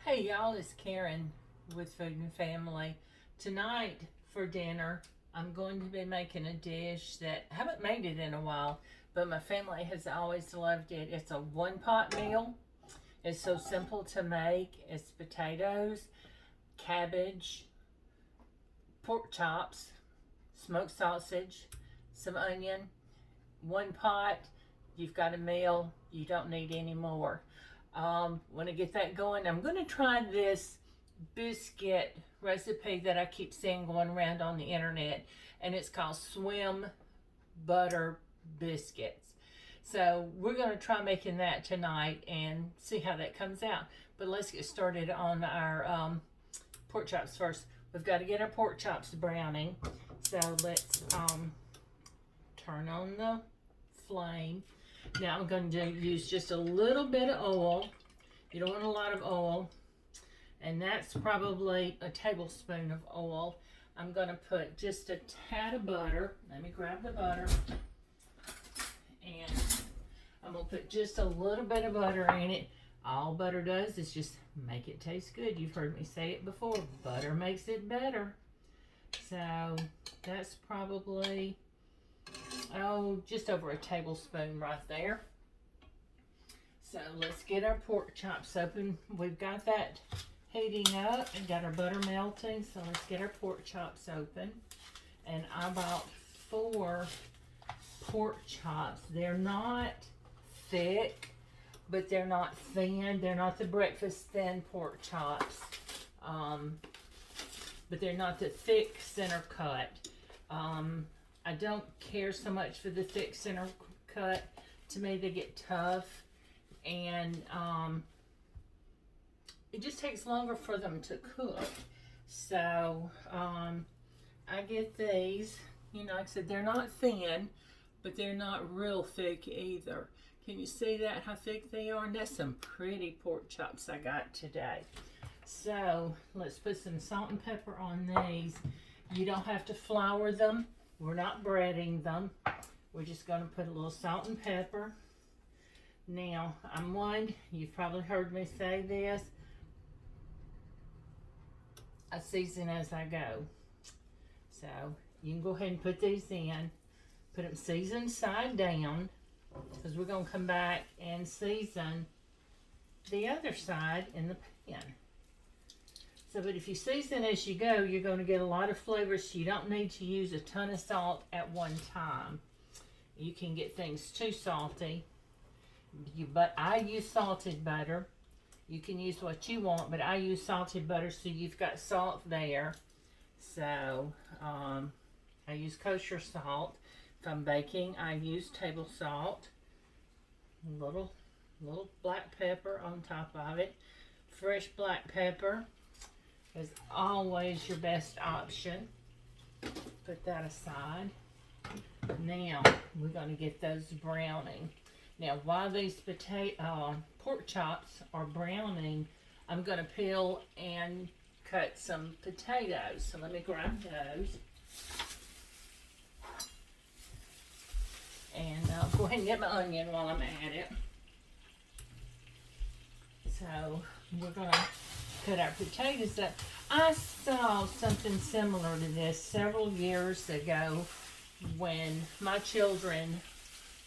Hey y'all, it's Karen with Food and Family. Tonight for dinner, I'm going to be making a dish that I haven't made it in a while, but my family has always loved it. It's a one pot meal. It's so simple to make. It's potatoes, cabbage, pork chops, smoked sausage, some onion, one pot. You've got a meal. You don't need any more. When I get that going, I'm going to try this biscuit recipe that I keep seeing going around on the internet, and it's called swim butter biscuits. So we're going to try making that tonight and see how that comes out. But let's get started on our pork chops first. We've got to get our pork chops browning. So let's turn on the flame. Now I'm going to use just a little bit of oil. You don't want a lot of oil. And that's probably a tablespoon of oil. I'm going to put just a tad of butter. Let me grab the butter. And I'm going to put just a little bit of butter in it. All butter does is just make it taste good. You've heard me say it before. Butter makes it better. So that's probably just over a tablespoon right there. So let's get our pork chops open. We've got that heating up and got our butter melting. So let's get our pork chops open. And I bought 4 pork chops. They're not thick, but they're not thin. They're not the breakfast thin pork chops. But they're not the thick center cut. I don't care so much for the thick center cut. To me, they get tough, and it just takes longer for them to cook. So I get these. Like I said, they're not thin, but they're not real thick either. Can you see that, how thick they are? And that's some pretty pork chops I got today. So let's put some salt and pepper on these. You don't have to flour them. We're not breading them. We're just going to put a little salt and pepper. Now, you've probably heard me say this, I season as I go. So you can go ahead and put these in. Put them seasoned side down, because we're going to come back and season the other side in the pan. So, but if you season as you go, you're going to get a lot of flavors. So you don't need to use a ton of salt at one time. You can get things too salty. But I use salted butter. You can use what you want, but I use salted butter, so you've got salt there. So I use kosher salt. If I'm baking, I use table salt. A little black pepper on top of it. Fresh black pepper is always your best option. Put that aside. Now we're going to get those browning. Now while these pork chops are browning, I'm going to peel and cut some potatoes. So let me grab those. And I'll go ahead and get my onion while I'm at it. So we're going to cut our potatoes up. I saw something similar to this several years ago when my children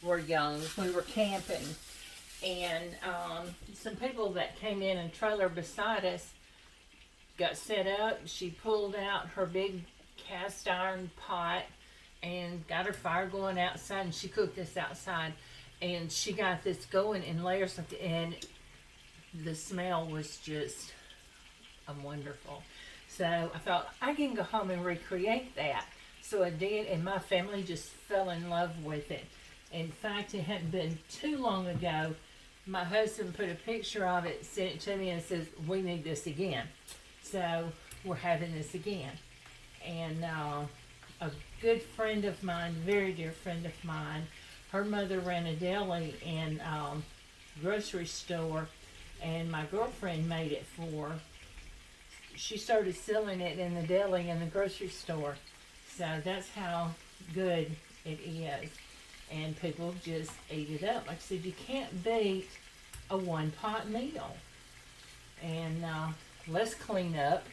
were young. We were camping, and some people that came in a trailer beside us got set up. She pulled out her big cast iron pot and got her fire going outside, and she cooked this outside, and she got this going in layers, and the smell was just wonderful. So I thought, I can go home and recreate that. So I did, and my family just fell in love with it. In fact, it hadn't been too long ago, my husband put a picture of it, sent it to me, and says, we need this again. So we're having this again. And a good friend of mine, very dear friend of mine, her mother ran a deli and grocery store, and my girlfriend made it for. She started selling it in the deli and the grocery store. So that's how good it is. And people just eat it up. Like I said, you can't beat a one-pot meal. And let's clean up.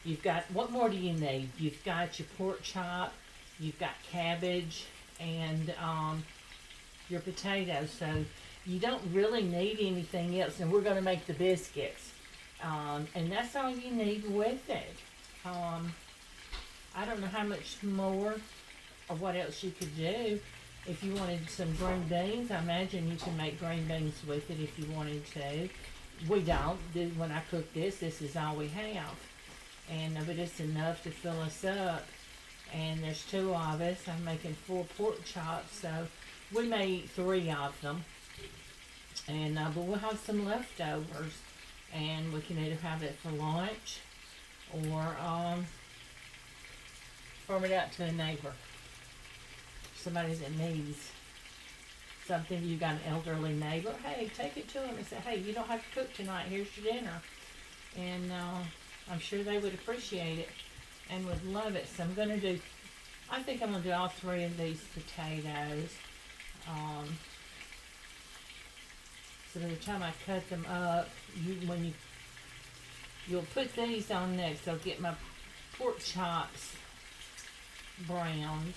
You've got, what more do you need? You've got your pork chop, you've got cabbage, and your potatoes. So you don't really need anything else. And we're going to make the biscuits. And that's all you need with it. I don't know how much more or what else you could do. If you wanted some green beans, I imagine you can make green beans with it if you wanted to. We don't. When I cook this, this is all we have. And but it's enough to fill us up. And there's 2 of us. I'm making 4 pork chops, so we may eat 3 of them. And but we'll have some leftovers, and we can either have it for lunch or farm it out to a neighbor, somebody that needs something. You got an elderly neighbor, hey, take it to them and say, hey, you don't have to cook tonight, here's your dinner. And I'm sure they would appreciate it and would love it. So I'm going to do, I think I'm going to do all 3 of these potatoes. So by the time I cut them up, you'll put these on next. I'll get my pork chops browned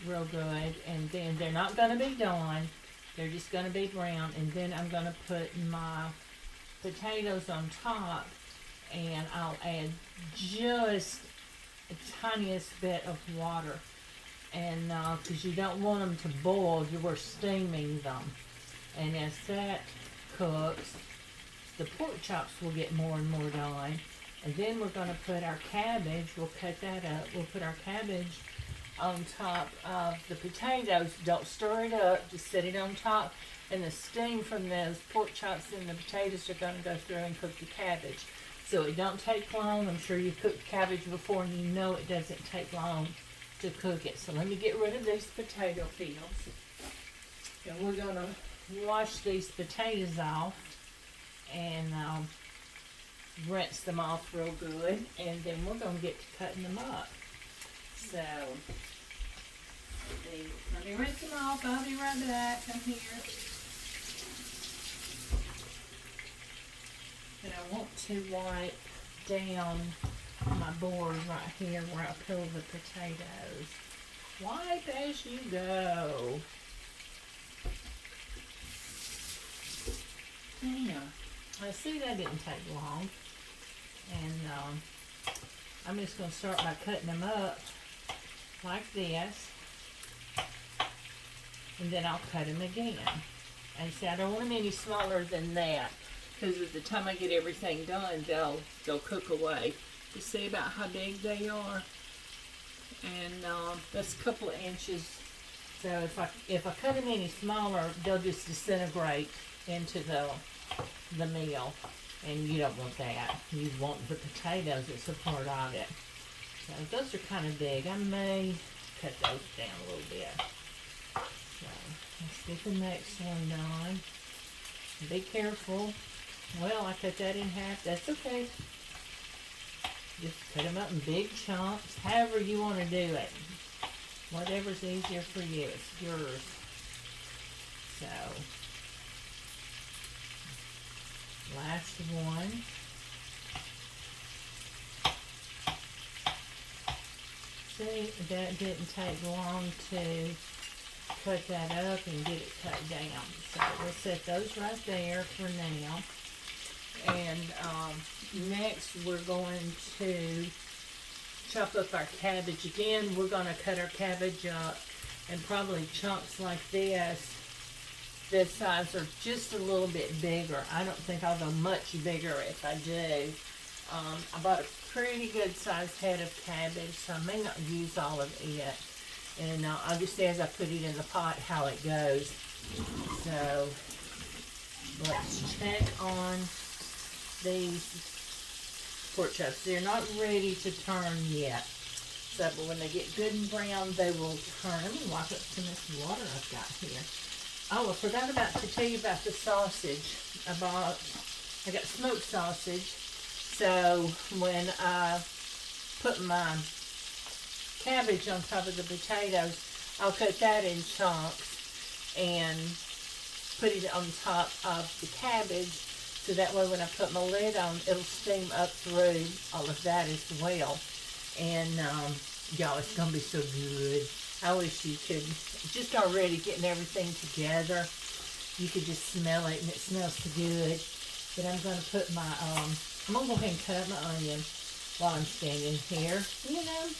real good, and then they're not going to be done. They're just going to be brown, and then I'm going to put my potatoes on top, and I'll add just the tiniest bit of water, and because you don't want them to boil, you were steaming them. And as that cooks, the pork chops will get more and more done. And then we're going to put our cabbage, we'll cut that up, we'll put our cabbage on top of the potatoes. Don't stir it up, just set it on top. And the steam from those pork chops and the potatoes are going to go through and cook the cabbage. So it don't take long. I'm sure you've cooked cabbage before and you know it doesn't take long to cook it. So let me get rid of these potato peels. And we're going to wash these potatoes off and rinse them off real good, and then we're going to get to cutting them up. So let me rinse them off. I'll be right back. I'm here. And I want to wipe down my board right here where I peel the potatoes. Wipe as you go. Yeah, I see that didn't take long, and I'm just going to start by cutting them up like this, and then I'll cut them again. And see, I don't want them any smaller than that, because at the time I get everything done, they'll cook away. You see about how big they are, and that's a couple of inches. So if I cut them any smaller, they'll just disintegrate into the meal, and you don't want that. You want the potatoes that's a part of it. So those are kind of big. I may cut those down a little bit. So let's get the next one done. Be careful. Well, I cut that in half. That's okay. Just cut them up in big chunks. However you want to do it. Whatever's easier for you. It's yours. So last one. See, that didn't take long to cut that up and get it cut down. So we'll set those right there for now. And next we're going to chop up our cabbage. Again, we're going to cut our cabbage up in probably chunks like this size, or just a little bit bigger. I don't think I'll go much bigger if I do. I bought a pretty good sized head of cabbage, so I may not use all of it. And I'll just see as I put it in the pot how it goes. So let's check on these pork chops. They're not ready to turn yet. So, but when they get good and brown, they will turn. Let me wipe up some of this water I've got here. Oh, I forgot to tell you about the sausage. I got smoked sausage. So when I put my cabbage on top of the potatoes, I'll cut that in chunks and put it on top of the cabbage So that way when I put my lid on, it'll steam up through all of that as well. And y'all, it's gonna be so good. I wish you could, just already getting everything together, you could just smell it, and it smells so good. But I'm gonna put my, I'm gonna go ahead and cut up my onion while I'm standing here. You know,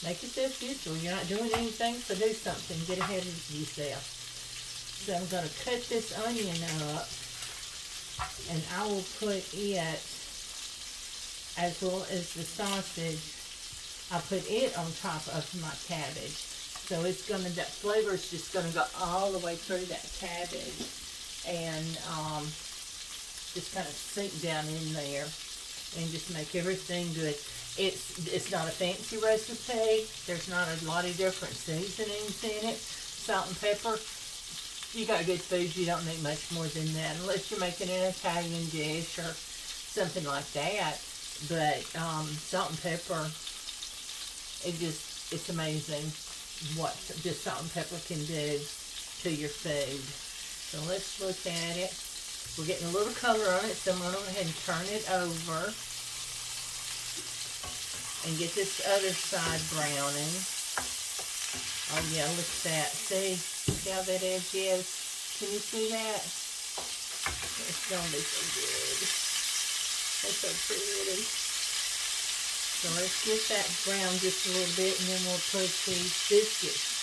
make yourself useful. You're not doing anything, so do something. Get ahead of yourself. So I'm gonna cut this onion up, and I will put it, as well as the sausage, I'll put it on top of my cabbage. So it's gonna, that flavor is just gonna go all the way through that cabbage, and just kind of sink down in there and just make everything good. It's not a fancy recipe. There's not a lot of different seasonings in it. Salt and pepper. You got good food, you don't need much more than that, unless you're making an Italian dish or something like that. But salt and pepper, it's amazing what just salt and pepper can do to your food. So let's look at it. We're getting a little color on it, so I'm going to go ahead and turn it over and get this other side browning. Oh yeah, look at that. See how that edge is? Can you see that? It's going to be so good. It's so pretty. So let's get that brown just a little bit, and then we'll put these biscuits,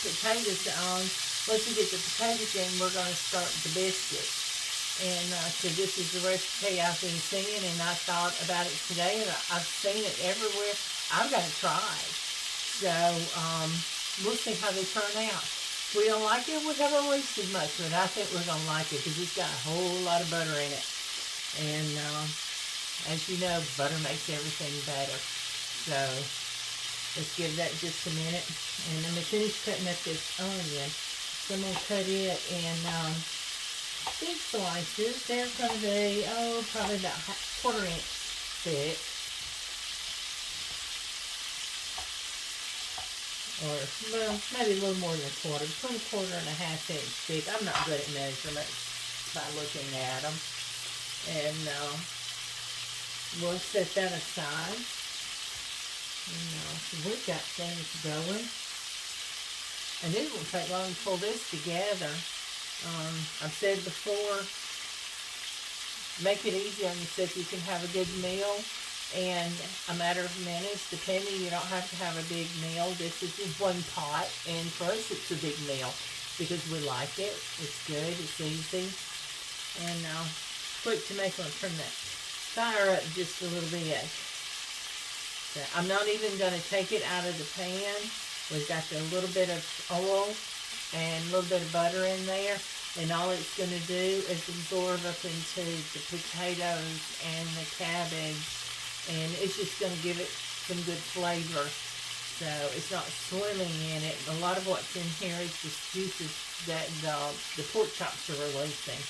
potatoes on. Once we get the potatoes in, we're going to start the biscuits. And so this is the recipe I've been seeing, and I thought about it today, and I've seen it everywhere. I've got to try it. So we'll see how they turn out. If we don't like it, we haven't wasted much, but I think we're going to like it because it's got a whole lot of butter in it. And as you know, butter makes everything better. So let's give that just a minute. And I'm going to finish cutting up this onion. So I'm going to cut it in big slices. They're going to be, probably about a quarter-inch thick. Or, well, maybe a little more than a quarter. Between a quarter and a half-inch thick. I'm not good at measurements by looking at them. And we'll set that aside. So we've got things going. And it won't take long to pull this together. I've said before, make it easy on yourself. You can have a good meal in a matter of minutes, depending. You don't have to have a big meal. This is just one pot, and for us it's a big meal because we like it. It's good, it's easy, and quick to make. I'll turn that fire up just a little bit. So I'm not even going to take it out of the pan. We've got a little bit of oil and a little bit of butter in there, and all it's going to do is absorb up into the potatoes and the cabbage, and it's just going to give it some good flavor. So it's not swimming in it. A lot of what's in here is just juices that the pork chops are releasing.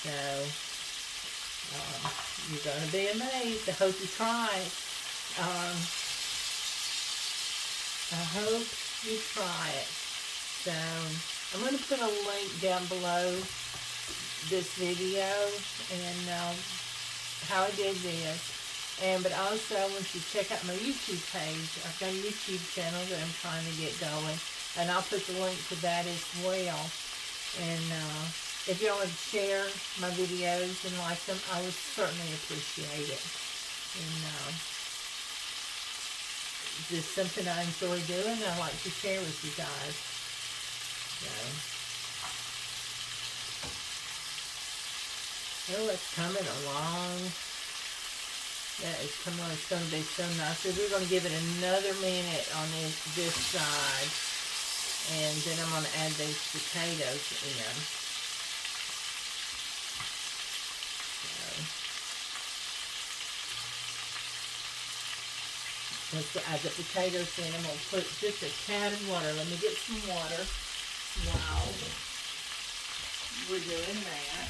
So you're going to be amazed. I hope you try it. I hope you try it. So I'm going to put a link down below this video and how I did this. But also I want you to check out my YouTube page. I've got a YouTube channel that I'm trying to get going, and I'll put the link to that as well. And if you want to share my videos and like them, I would certainly appreciate it. And just something I enjoy doing. I like to share with you guys. So it's coming along. That is coming on. It's going to be so nice. So we're going to give it another minute on this side, and then I'm going to add these potatoes in. Let's add the potatoes in. I'm going to put just a tad of water. Let me get some water while we're doing that.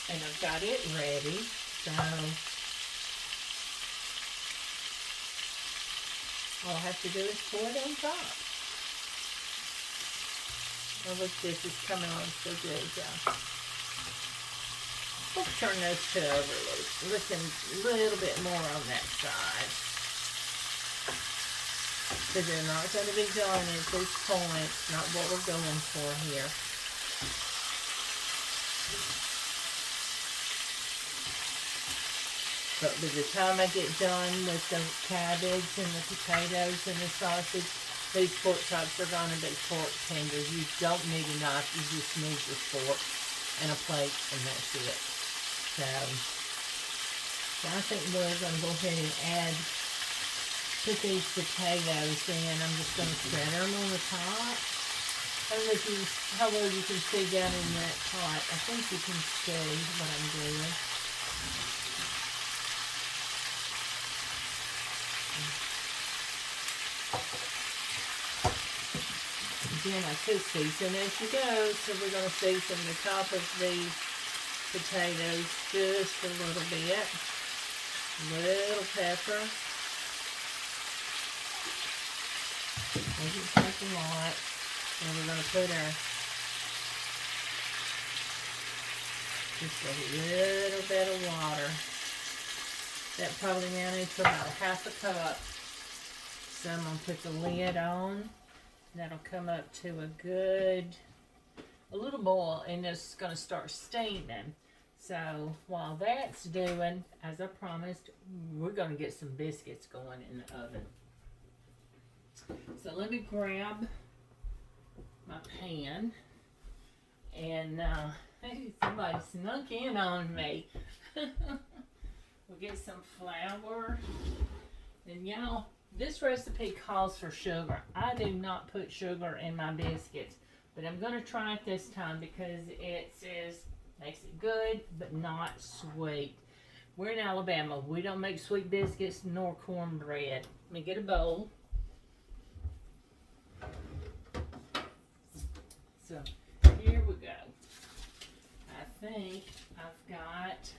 And I've got it ready. So all I have to do is pour it on top. Oh, look, this is coming on so good, y'all. We'll turn those two over, looking a little bit more on that side. Because they're not going to be done at this point. Not what we're going for here. But by the time I get done with the cabbage and the potatoes and the sausage, these pork chops are going to be pork tenders. You don't need a knife, you just need your fork and a plate, and that's it. So I think we're going to go ahead and put these potatoes in. I'm just going to spread them on the top. I don't know how well you can see down in that pot. I think you can see what I'm doing. Again, I could season as you go, so we're going to season the top of these potatoes just a little bit. Little pepper. Doesn't take a lot. And we're going to put our just a little bit of water. That probably amounted to about half a cup. So I'm going to put the lid on. That'll come up to a little boil, and it's going to start steaming. So while that's doing, as I promised, we're going to get some biscuits going in the oven. So let me grab my pan, and hey, somebody snuck in on me. We'll get some flour, and y'all, this recipe calls for sugar. I do not put sugar in my biscuits, but I'm going to try it this time because it says makes it good but not sweet. We're in Alabama. We don't make sweet biscuits nor cornbread. Let me get a bowl. So here we go. I think I've got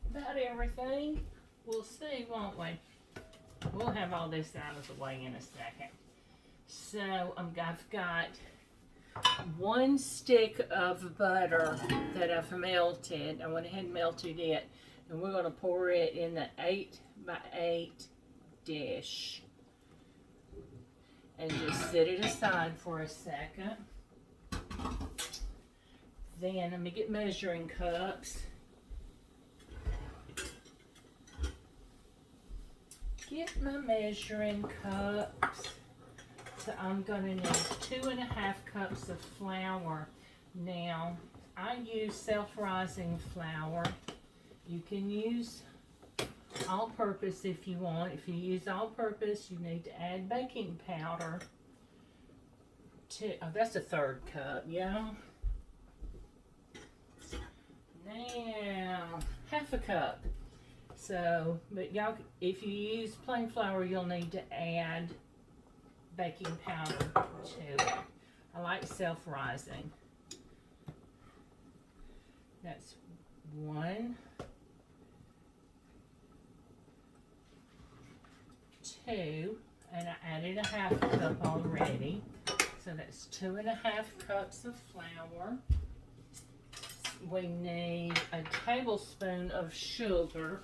about everything. We'll see, won't we? We'll have all this out of the way in a second. So I've got 1 stick of butter that I've melted. I went ahead and melted it. And we're going to pour it in the 8x8 dish. And just set it aside for a second. Then let me get measuring cups. Get my measuring cups. So I'm going to need 2.5 cups of flour. Now, I use self-rising flour. You can use all-purpose if you want. If you use all-purpose, you need to add baking powder. Oh, that's a 1/3 cup, yeah. Now, 1/2 cup. So, but y'all, if you use plain flour, you'll need to add baking powder to it. I like self-rising. That's 1, 2, and I added 1/2 cup already. So that's 2.5 cups of flour. We need a tablespoon of sugar.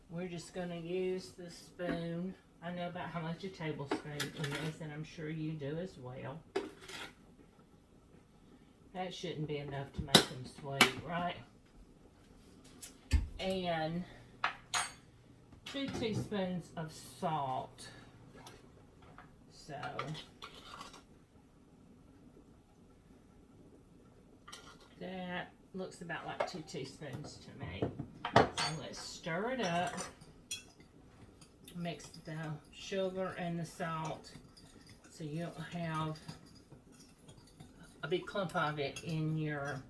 We're just going to use the spoon. I know about how much a tablespoon is, and I'm sure you do as well. That shouldn't be enough to make them sweet, right? And 2 teaspoons of salt. So that looks about like 2 teaspoons to me. So let's stir it up. Mix the sugar and the salt so you don't have a big clump of it in your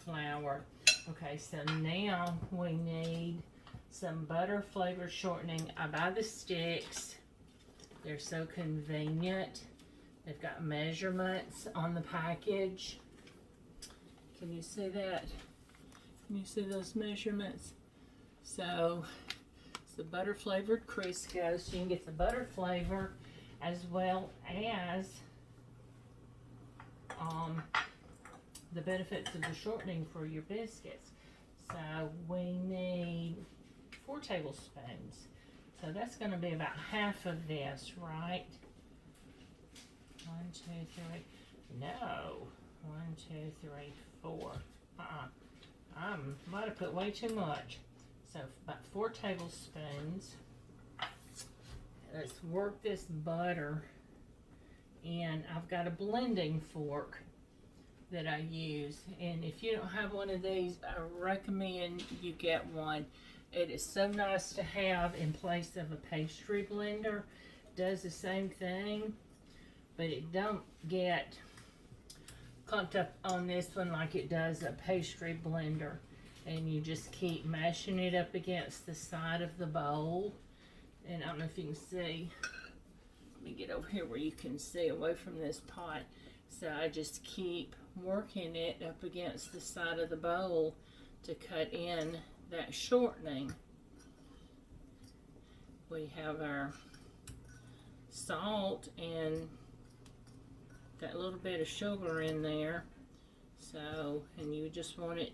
flour. Okay, so now we need some butter flavor shortening. I buy the sticks. They're so convenient. They've got measurements on the package. Can you see that? Can you see those measurements? So It's the butter flavored Crisco, so you can get the butter flavor as well as the benefits of the shortening for your biscuits. So we need 4 tablespoons. So that's going to be about half of this, right? 1, 2, 3. No. 1, 2, 3, 4. I might have put way too much. So about 4 tablespoons. Let's work this butter in. I've got a blending fork that I use, and if you don't have one of these, I recommend you get one. It is so nice to have in place of a pastry blender. Does the same thing, but it don't get clumped up on this one like it does a pastry blender. And you just keep mashing it up against the side of the bowl. And I don't know if you can see. Let me get over here where you can see away from this pot. So I just keep working it up against the side of the bowl to cut in that shortening. We have our salt and that little bit of sugar in there. So, and you just want it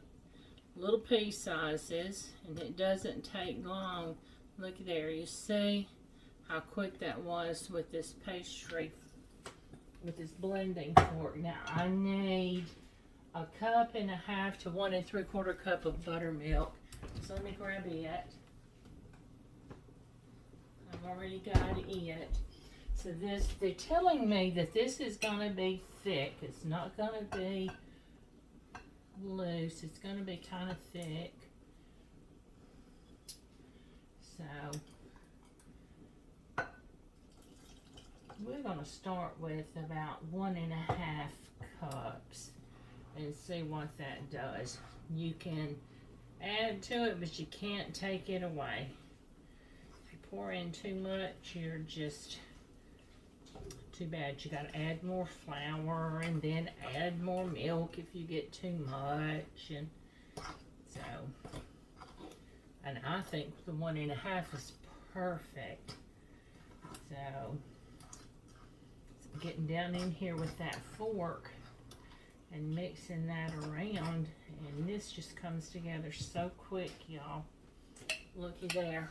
little pea sizes, and it doesn't take long. Look there, you see how quick that was with this pastry, with this blending fork. Now I need 1.5 cups to 1 3/4 cup of buttermilk. So let me grab it. I've already got it. So this, they're telling me that this is going to be thick. It's not going to be loose. It's going to be kind of thick. So we're going to start with about 1.5 cups and see what that does. You can add to it, but you can't take it away. If you pour in too much, you're just too bad. You got to add more flour and then add more milk if you get too much. And so, and I think the 1.5 is perfect. So getting down in here with that fork and mixing that around, and this just comes together so quick, y'all. Looky there.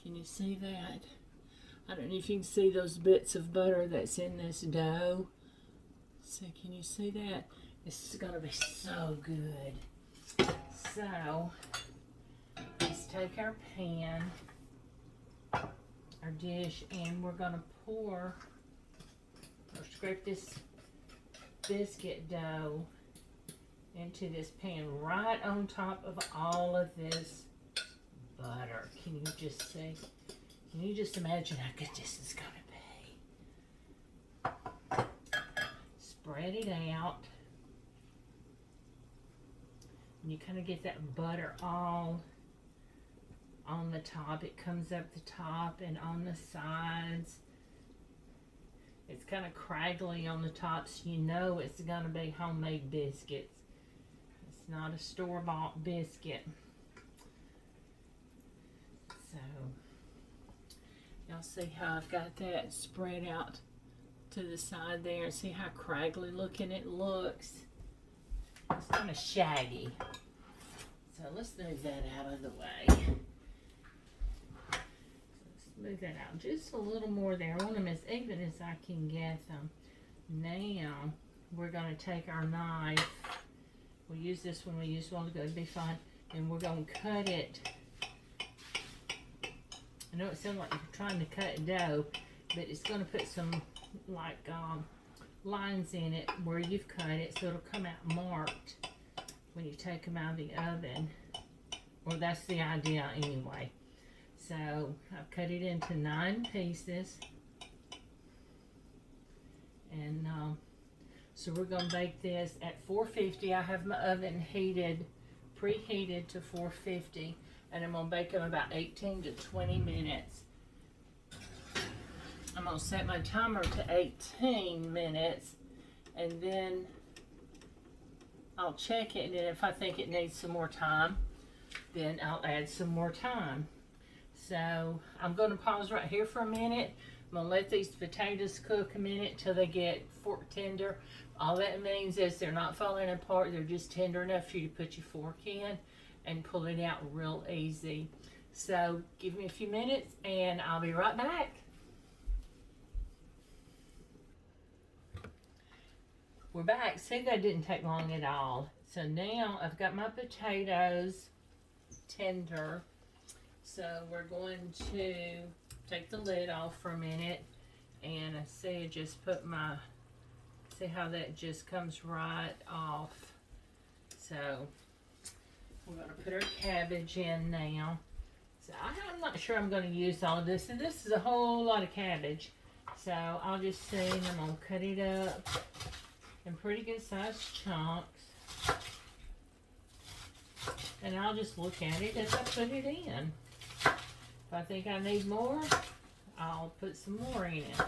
Can you see that? I don't know if you can see those bits of butter that's in this dough. So can you see that? This is going to be so good. So let's take our pan, our dish, and we're going to pour or scrape this biscuit dough into this pan right on top of all of this butter. Can you just see? Can you just imagine how good this is going to be? Spread it out. And you kind of get that butter all on the top. It comes up the top and on the sides. It's kind of craggly on the top, so you know it's going to be homemade biscuits. It's not a store-bought biscuit. So y'all see how I've got that spread out to the side there. See how craggly looking it looks? It's kind of shaggy. So let's move that out of the way. So let's move that out just a little more there. I want them as even as I can get them. Now we're going to take our knife. We'll use this one we used a while ago. It'll be fine. And we're going to cut it. I know it sounds like you're trying to cut dough, but it's going to put some like lines in it where you've cut it, so it'll come out marked when you take them out of the oven. Well, that's the idea anyway. So I've cut it into 9 pieces, and so we're going to bake this at 450. I have my oven preheated to 450. And I'm going to bake them about 18 to 20 minutes. I'm going to set my timer to 18 minutes. And then I'll check it. And if I think it needs some more time, then I'll add some more time. So I'm going to pause right here for a minute. I'm going to let these potatoes cook a minute till they get fork tender. All that means is they're not falling apart. They're just tender enough for you to put your fork in and pull it out real easy. So give me a few minutes and I'll be right back. We're back. See, that didn't take long at all. So now I've got my potatoes tender. So we're going to take the lid off for a minute. And I see I just put my, see how that just comes right off. So we're going to put our cabbage in now. So I'm not sure I'm going to use all of this. And this is a whole lot of cabbage. So I'll just see, and I'm going to cut it up in pretty good sized chunks. And I'll just look at it as I put it in. If I think I need more, I'll put some more in it.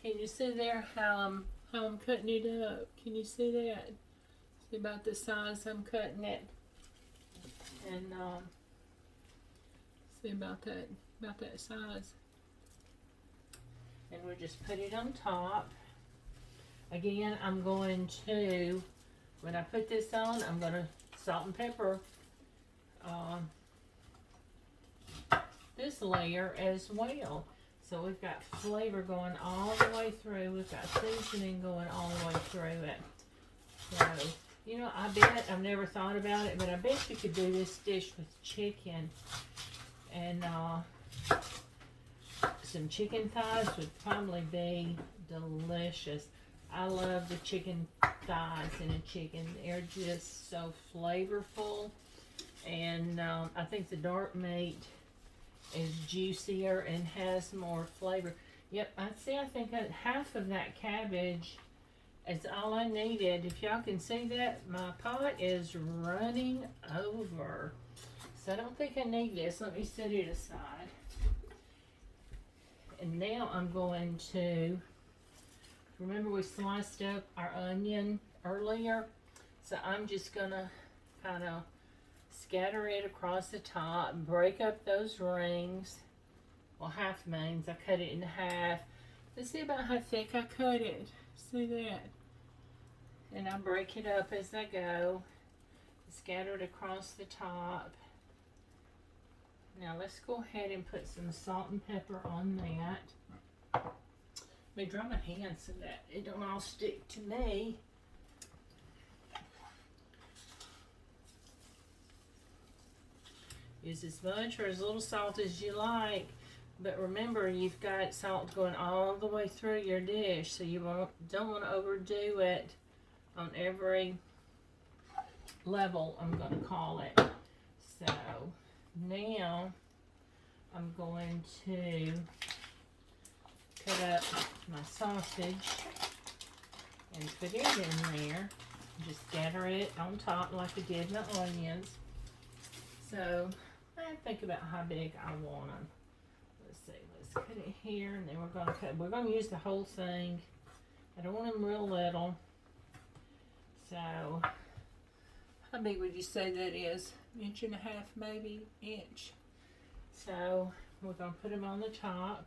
Can you see there how I'm cutting it up? Can you see that? See about the size I'm cutting it? And see about that size. And we'll just put it on top. Again, I'm going to, when I put this on, I'm going to salt and pepper this layer as well. So we've got flavor going all the way through. We've got seasoning going all the way through it. So, you know, I bet, I've never thought about it, but I bet you could do this dish with chicken. And some chicken thighs would probably be delicious. I love the chicken thighs in a chicken. They're just so flavorful. And I think the dark meat is juicier and has more flavor. Yep, I think that half of that cabbage is all I needed. If y'all can see that, my pot is running over. So I don't think I need this. Let me set it aside. And now I'm going to, remember we sliced up our onion earlier? So I'm just going to kind of scatter it across the top, break up those rings. Well, half means I cut it in half. Let's see about how thick I cut it. See that? And I break it up as I go. Scatter it across the top. Now let's go ahead and put some salt and pepper on that. Let me dry my hands so that it don't all stick to me. Use as much or as little salt as you like. But remember, you've got salt going all the way through your dish, so you don't want to overdo it on every level, I'm going to call it. So now I'm going to cut up my sausage and put it in there. Just scatter it on top like I did my onions. So I think about how big I want them. Let's see, let's cut it here, and then we're going to use the whole thing. I don't want them real little. So how big would you say that is? 1.5 inches, maybe inch. So we're going to put them on the top.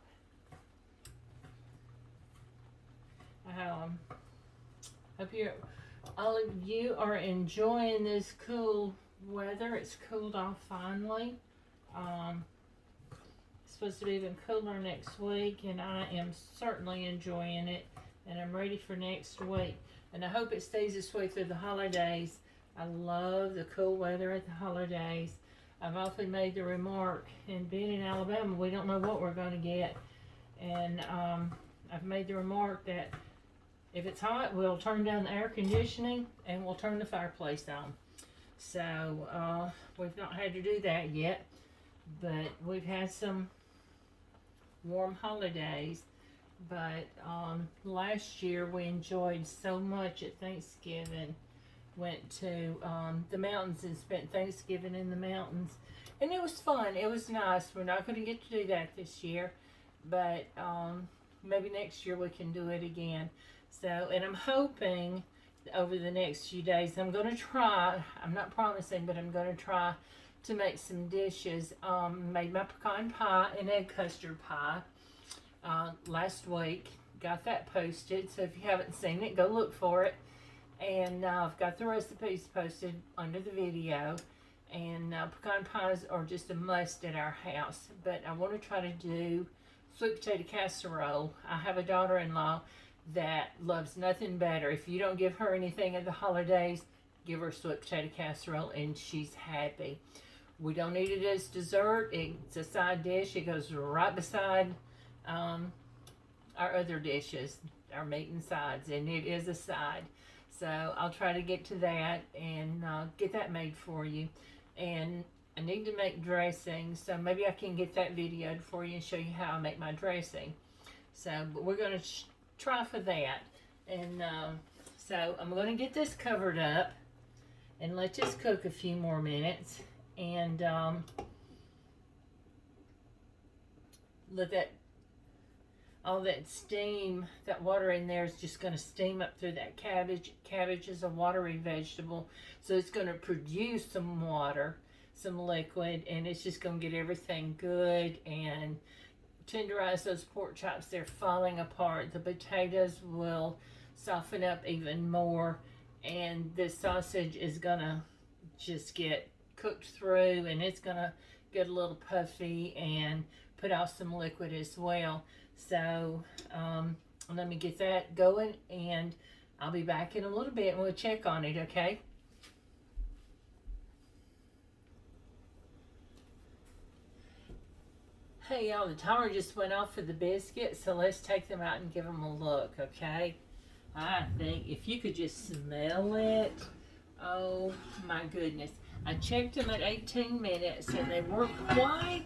Hope all of you are enjoying this cool weather. It's cooled off finally. It's supposed to be even cooler next week, and I am certainly enjoying it, and I'm ready for next week. And I hope it stays this way through the holidays. I love the cool weather at the holidays. I've often made the remark, and being in Alabama, we don't know what we're going to get. And I've made the remark that if it's hot, we'll turn down the air conditioning and we'll turn the fireplace on. So we've not had to do that yet, but we've had some warm holidays. But last year we enjoyed so much at Thanksgiving. Went to the mountains and spent Thanksgiving in the mountains, and it was fun. It was nice. We're not going to get to do that this year, but maybe next year we can do it again. So, and I'm hoping over the next few days. I'm going to try, I'm not promising, but I'm going to try to make some dishes. Made my pecan pie and egg custard pie last week. Got that posted, so if you haven't seen it, go look for it. And I've got the recipes posted under the video. And pecan pies are just a must at our house. But I want to try to do sweet potato casserole. I have a daughter-in-law that loves nothing better. If you don't give her anything at the holidays, give her sweet potato casserole and she's happy. We don't eat it as dessert. It's a side dish. It goes right beside our other dishes, our meat and sides, and it is a side. So I'll try to get to that and get that made for you. And I need to make dressing, so maybe I can get that videoed for you and show you how I make my dressing. So, but we're going to try for that. And so I'm going to get this covered up and let this cook a few more minutes. And let that, all that steam, that water in there is just going to steam up through that cabbage. Cabbage is a watery vegetable, so it's going to produce some water, some liquid, and it's just going to get everything good and tenderize those pork chops. They're falling apart. The potatoes will soften up even more, and this sausage is going to just get cooked through, and it's going to get a little puffy and put out some liquid as well. So let me get that going, and I'll be back in a little bit and we'll check on it, okay? Hey y'all, the timer just went off for the biscuits, so let's take them out and give them a look, okay? I think if you could just smell it, oh my goodness. I checked them at 18 minutes and they weren't quite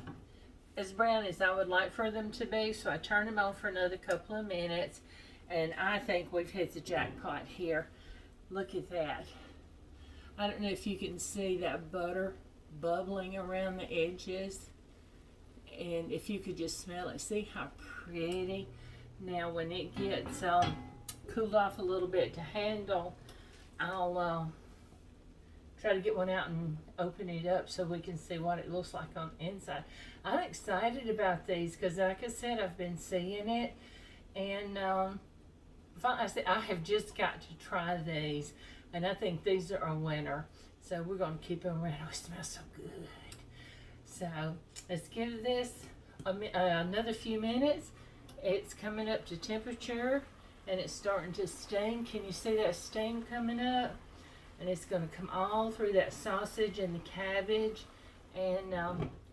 as brown as I would like for them to be, so I turned them on for another couple of minutes, and I think we've hit the jackpot here. Look at that. I don't know if you can see that butter bubbling around the edges, and if you could just smell it. See how pretty? Now when it gets cooled off a little bit to handle, I'll try to get one out and open it up so we can see what it looks like on the inside. I'm excited about these because, like I said, I've been seeing it, and I have just got to try these, and I think these are a winner. So we're going to keep them around. Oh, it smells so good. So let's give this another few minutes. It's coming up to temperature, and it's starting to steam. Can you see that steam coming up? And it's going to come all through that sausage and the cabbage. And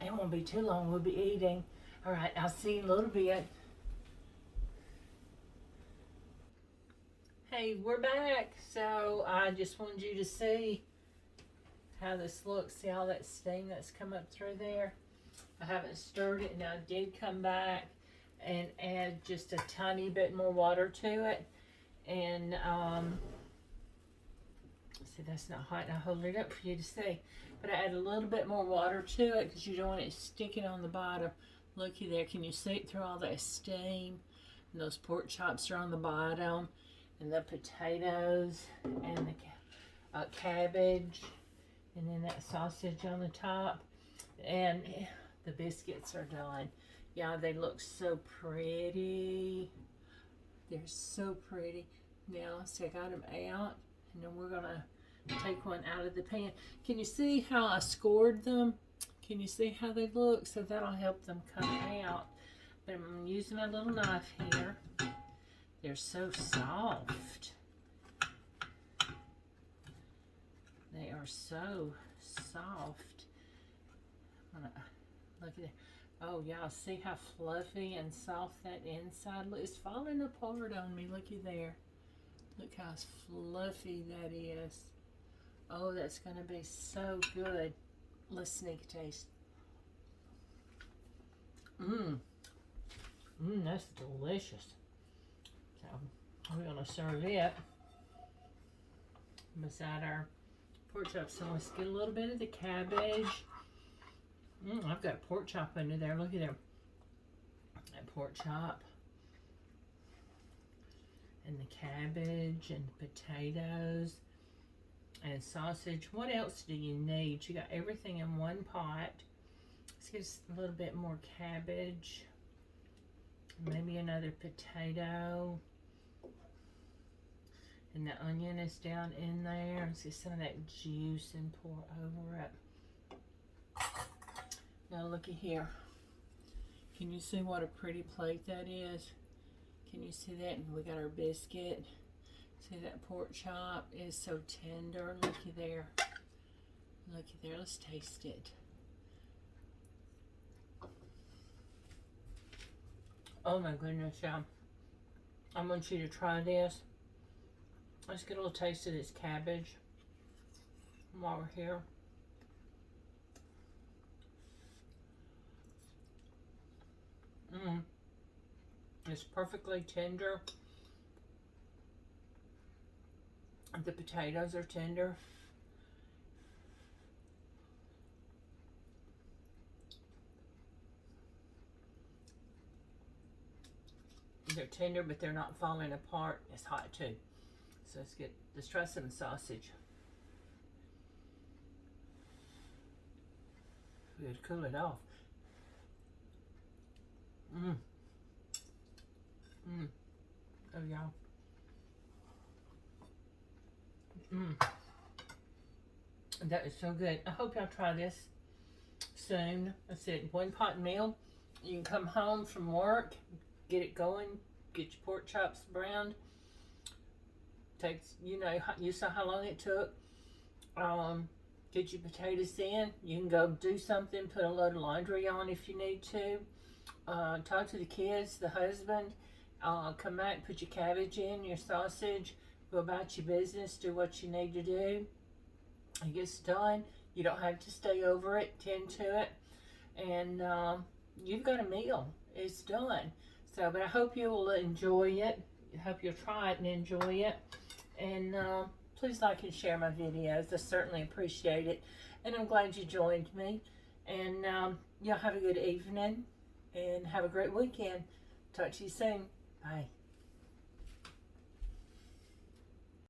it won't be too long. We'll be eating. All right, I'll see you in a little bit. Hey, we're back. So I just wanted you to see how this looks. See all that steam that's come up through there? I haven't stirred it, and I did come back and add just a tiny bit more water to it. And see, that's not hot. I'll hold it up for you to see. But I add a little bit more water to it because you don't want it sticking on the bottom. Looky there. Can you see it through all that steam? And those pork chops are on the bottom. And the potatoes and the cabbage. And then that sausage on the top. And the biscuits are done. Yeah, they look so pretty. They're so pretty. Now, so I got them out. And then we're going to take one out of the pan. Can you see how I scored them? Can you see how they look? So that'll help them come out. But I'm using my little knife here. They're so soft. They are so soft. Look at that. Oh, y'all see how fluffy and soft that inside looks? It's falling apart on me. Looky there. Look how fluffy that is. Oh, that's going to be so good. Let's sneak a taste. That's delicious. So, we're going to serve it beside our pork chop. So, let's get a little bit of the cabbage. I've got pork chop under there. Look at there. That pork chop. and the cabbage and the potatoes and sausage. What else do you need? You got everything in one pot. Let's get a little bit more cabbage. Maybe another potato. And the onion is down in there. Let's get some of that juice and pour over it. Now looky here. Can you see what a pretty plate that is? Can you see that? And we got our biscuit. See that pork chop is so tender. Looky there. Looky there. Let's taste it. Oh my goodness, y'all. I want you to try this. Let's get a little taste of this cabbage while we're here. It's perfectly tender. The potatoes are tender. They're tender, but they're not falling apart. It's hot too. So let's try some sausage. We'll cool it off. Oh, y'all. That is so good. I hope y'all try this soon. I said 1 pot meal. You can come home from work, get it going, get your pork chops browned. Takes, you saw how long it took. Get your potatoes in. You can go do something, put a load of laundry on if you need to. Talk to the kids, the husband. Come back, put your cabbage in, your sausage, go about your business, do what you need to do. It gets done. You don't have to stay over it, tend to it. And you've got a meal. It's done. So, but I hope you will enjoy it. I hope you'll try it and enjoy it. And please like and share my videos. I certainly appreciate it. And I'm glad you joined me. And y'all have a good evening. And have a great weekend. Talk to you soon. Bye.